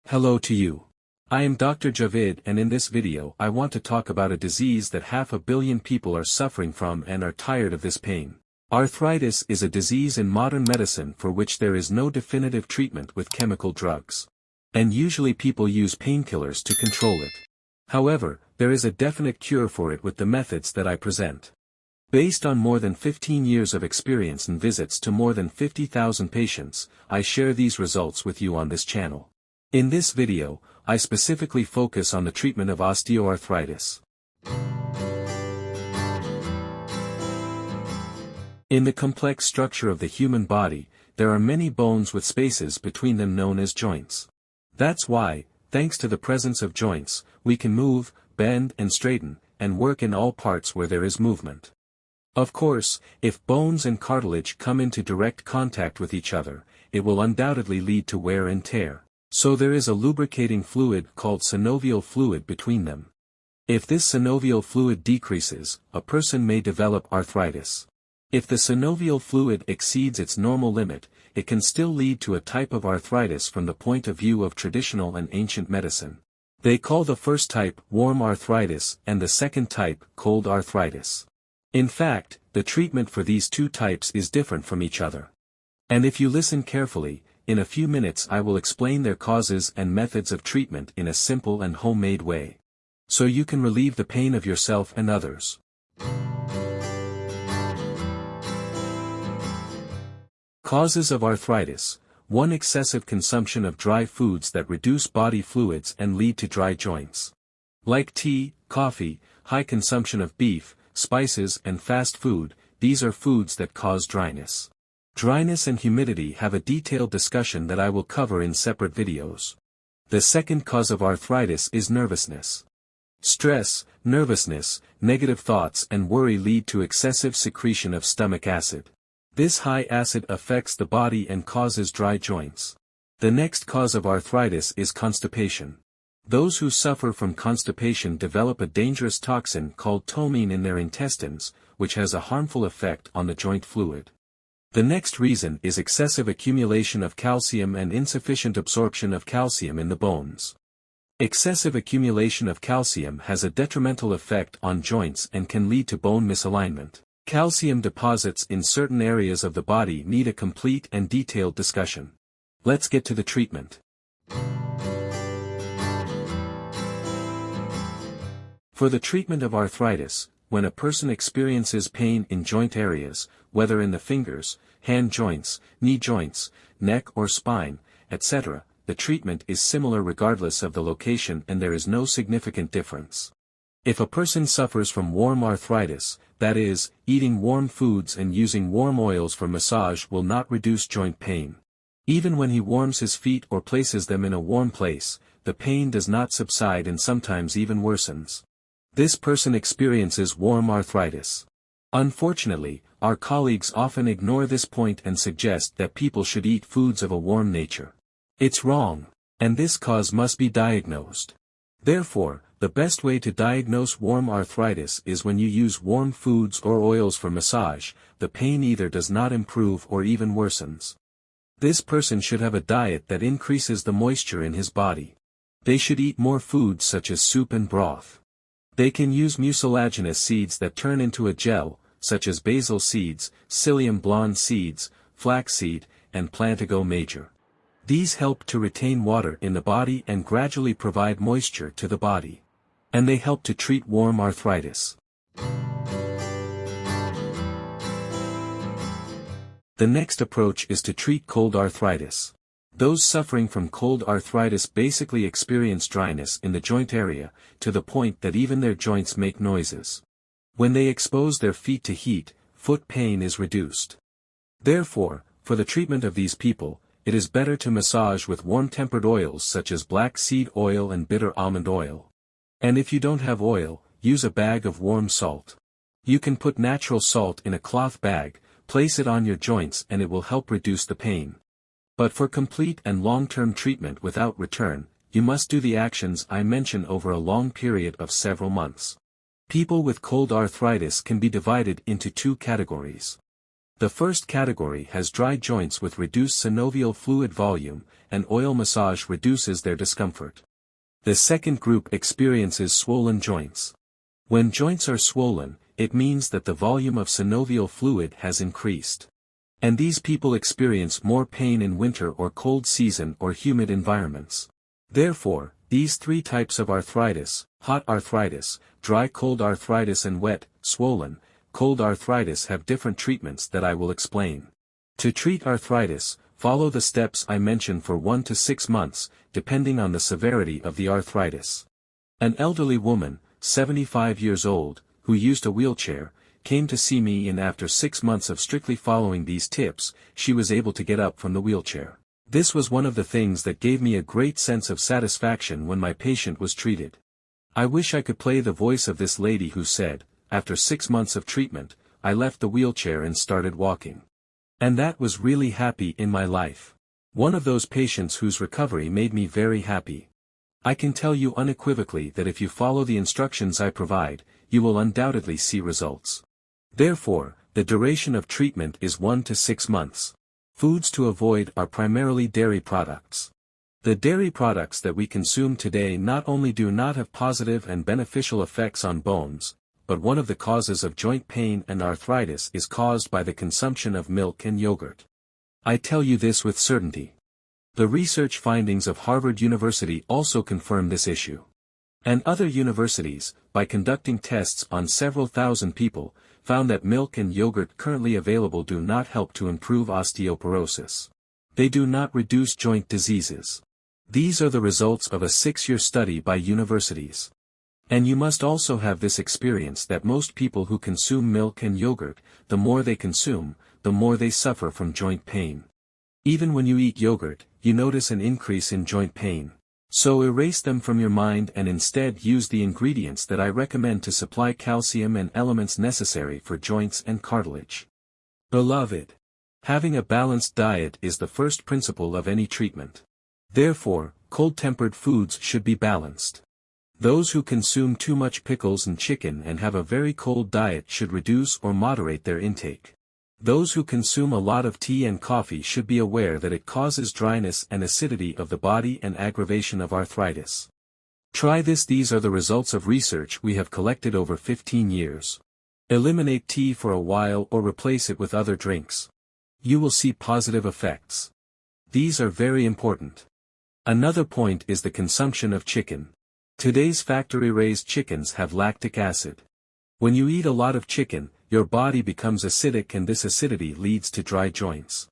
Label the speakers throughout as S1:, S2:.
S1: Hello to you. I am Dr. Javid, and in this video I want to talk about a disease that 500 million people are suffering from and are tired of this pain. Arthritis is a disease in modern medicine for which there is no definitive treatment with chemical drugs. And usually people use painkillers to control it. However, there is a definite cure for it with the methods that I present. Based on more than 15 years of experience and visits to more than 50,000 patients, I share these results with you on this channel. In this video, I specifically focus on the treatment of osteoarthritis. In the complex structure of the human body, there are many bones with spaces between them known as joints. That's why, thanks to the presence of joints, we can move, bend and straighten, and work in all parts where there is movement. Of course, if bones and cartilage come into direct contact with each other, it will undoubtedly lead to wear and tear. So there is a lubricating fluid called synovial fluid between them. If this synovial fluid decreases, a person may develop arthritis. If the synovial fluid exceeds its normal limit, it can still lead to a type of arthritis from the point of view of traditional and ancient medicine. They call the first type warm arthritis and the second type cold arthritis. In fact, the treatment for these two types is different from each other. And if you listen carefully, in a few minutes I will explain their causes and methods of treatment in a simple and homemade way. So you can relieve the pain of yourself and others. Causes of arthritis. 1. Excessive consumption of dry foods that reduce body fluids and lead to dry joints. Like tea, coffee, high consumption of beef, spices and fast food, these are foods that cause dryness. Dryness and humidity have a detailed discussion that I will cover in separate videos. The second cause of arthritis is nervousness. Stress, nervousness, negative thoughts and worry lead to excessive secretion of stomach acid. This high acid affects the body and causes dry joints. The next cause of arthritis is constipation. Those who suffer from constipation develop a dangerous toxin called thomine in their intestines, which has a harmful effect on the joint fluid. The next reason is excessive accumulation of calcium and insufficient absorption of calcium in the bones. Excessive accumulation of calcium has a detrimental effect on joints and can lead to bone misalignment. Calcium deposits in certain areas of the body need a complete and detailed discussion. Let's get to the treatment. For the treatment of arthritis, when a person experiences pain in joint areas, whether in the fingers, hand joints, knee joints, neck or spine, etc., the treatment is similar regardless of the location and there is no significant difference. If a person suffers from warm arthritis, that is, eating warm foods and using warm oils for massage will not reduce joint pain. Even when he warms his feet or places them in a warm place, the pain does not subside and sometimes even worsens. This person experiences warm arthritis. Unfortunately, our colleagues often ignore this point and suggest that people should eat foods of a warm nature. It's wrong, and this cause must be diagnosed. Therefore, the best way to diagnose warm arthritis is when you use warm foods or oils for massage, the pain either does not improve or even worsens. This person should have a diet that increases the moisture in his body. They should eat more foods such as soup and broth. They can use mucilaginous seeds that turn into a gel, such as basil seeds, psyllium blonde seeds, flaxseed, and plantago major. These help to retain water in the body and gradually provide moisture to the body. And they help to treat warm arthritis. The next approach is to treat cold arthritis. Those suffering from cold arthritis basically experience dryness in the joint area, to the point that even their joints make noises. When they expose their feet to heat, foot pain is reduced. Therefore, for the treatment of these people, it is better to massage with warm-tempered oils such as black seed oil and bitter almond oil. And if you don't have oil, use a bag of warm salt. You can put natural salt in a cloth bag, place it on your joints and it will help reduce the pain. But for complete and long-term treatment without return, you must do the actions I mention over a long period of several months. People with cold arthritis can be divided into two categories. The first category has dry joints with reduced synovial fluid volume, and oil massage reduces their discomfort. The second group experiences swollen joints. When joints are swollen, it means that the volume of synovial fluid has increased. And these people experience more pain in winter or cold season or humid environments. Therefore, these three types of arthritis, hot arthritis, dry cold arthritis and wet, swollen, cold arthritis have different treatments that I will explain. To treat arthritis, follow the steps I mentioned for 1 to 6 months, depending on the severity of the arthritis. An elderly woman, 75 years old, who used a wheelchair, came to see me and after 6 months of strictly following these tips, she was able to get up from the wheelchair. This was one of the things that gave me a great sense of satisfaction when my patient was treated. I wish I could play the voice of this lady who said, after 6 months of treatment, I left the wheelchair and started walking. And that was really happy in my life. One of those patients whose recovery made me very happy. I can tell you unequivocally that if you follow the instructions I provide, you will undoubtedly see results. Therefore, the duration of treatment is 1 to 6 months. Foods to avoid are primarily dairy products. The dairy products that we consume today not only do not have positive and beneficial effects on bones, but one of the causes of joint pain and arthritis is caused by the consumption of milk and yogurt. I tell you this with certainty. The research findings of Harvard University also confirm this issue. And other universities, by conducting tests on several thousand people, found that milk and yogurt currently available do not help to improve osteoporosis. They do not reduce joint diseases. These are the results of a 6-year study by universities. And you must also have this experience that most people who consume milk and yogurt, the more they consume, the more they suffer from joint pain. Even when you eat yogurt, you notice an increase in joint pain. So erase them from your mind and instead use the ingredients that I recommend to supply calcium and elements necessary for joints and cartilage. Beloved, having a balanced diet is the first principle of any treatment. Therefore, cold-tempered foods should be balanced. Those who consume too much pickles and chicken and have a very cold diet should reduce or moderate their intake. Those who consume a lot of tea and coffee should be aware that it causes dryness and acidity of the body and aggravation of arthritis. Try this. These are the results of research we have collected over 15 years. Eliminate tea for a while or replace it with other drinks. You will see positive effects. These are very important. Another point is the consumption of chicken. Today's factory-raised chickens have lactic acid. When you eat a lot of chicken, your body becomes acidic and this acidity leads to dry joints.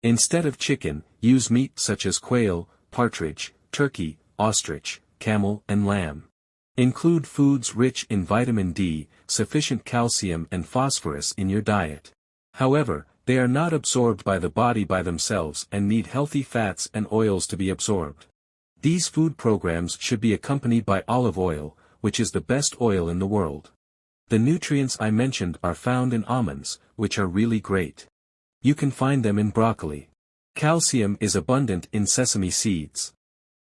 S1: Instead of chicken, use meat such as quail, partridge, turkey, ostrich, camel and lamb. Include foods rich in vitamin D, sufficient calcium and phosphorus in your diet. However, they are not absorbed by the body by themselves and need healthy fats and oils to be absorbed. These food programs should be accompanied by olive oil, which is the best oil in the world. The nutrients I mentioned are found in almonds, which are really great. You can find them in broccoli. Calcium is abundant in sesame seeds.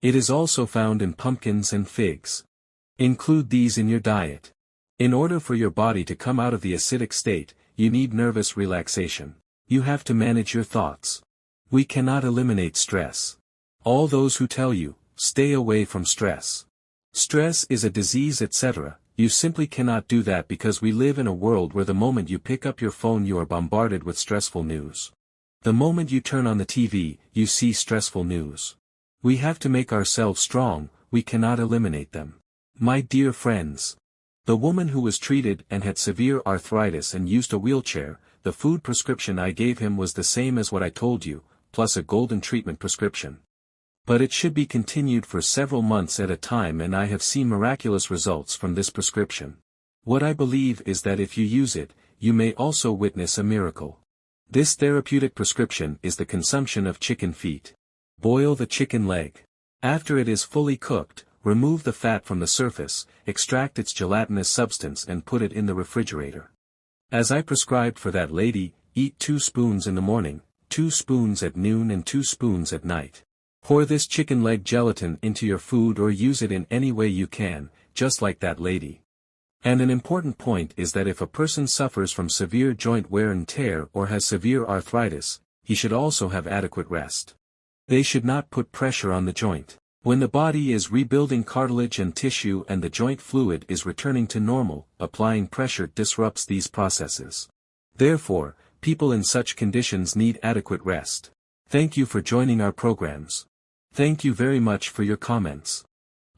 S1: It is also found in pumpkins and figs. Include these in your diet. In order for your body to come out of the acidic state, you need nervous relaxation. You have to manage your thoughts. We cannot eliminate stress. All those who tell you, stay away from stress. Stress is a disease, etc. You simply cannot do that because we live in a world where the moment you pick up your phone you are bombarded with stressful news. The moment you turn on the TV, you see stressful news. We have to make ourselves strong, we cannot eliminate them. My dear friends. The woman who was treated and had severe arthritis and used a wheelchair, the food prescription I gave him was the same as what I told you, plus a golden treatment prescription. But it should be continued for several months at a time and I have seen miraculous results from this prescription. What I believe is that if you use it, you may also witness a miracle. This therapeutic prescription is the consumption of chicken feet. Boil the chicken leg. After it is fully cooked, remove the fat from the surface, extract its gelatinous substance and put it in the refrigerator. As I prescribed for that lady, eat 2 spoons in the morning, 2 spoons at noon and 2 spoons at night. Pour this chicken leg gelatin into your food or use it in any way you can, just like that lady. And an important point is that if a person suffers from severe joint wear and tear or has severe arthritis, he should also have adequate rest. They should not put pressure on the joint. When the body is rebuilding cartilage and tissue and the joint fluid is returning to normal, applying pressure disrupts these processes. Therefore, people in such conditions need adequate rest. Thank you for joining our programs. Thank you very much for your comments.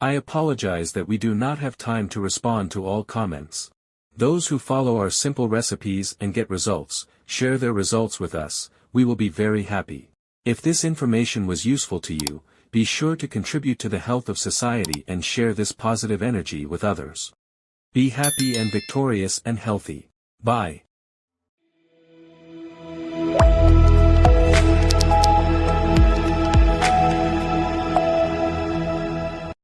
S1: I apologize that we do not have time to respond to all comments. Those who follow our simple recipes and get results, share their results with us, we will be very happy. If this information was useful to you, be sure to contribute to the health of society and share this positive energy with others. Be happy and victorious and healthy. Bye.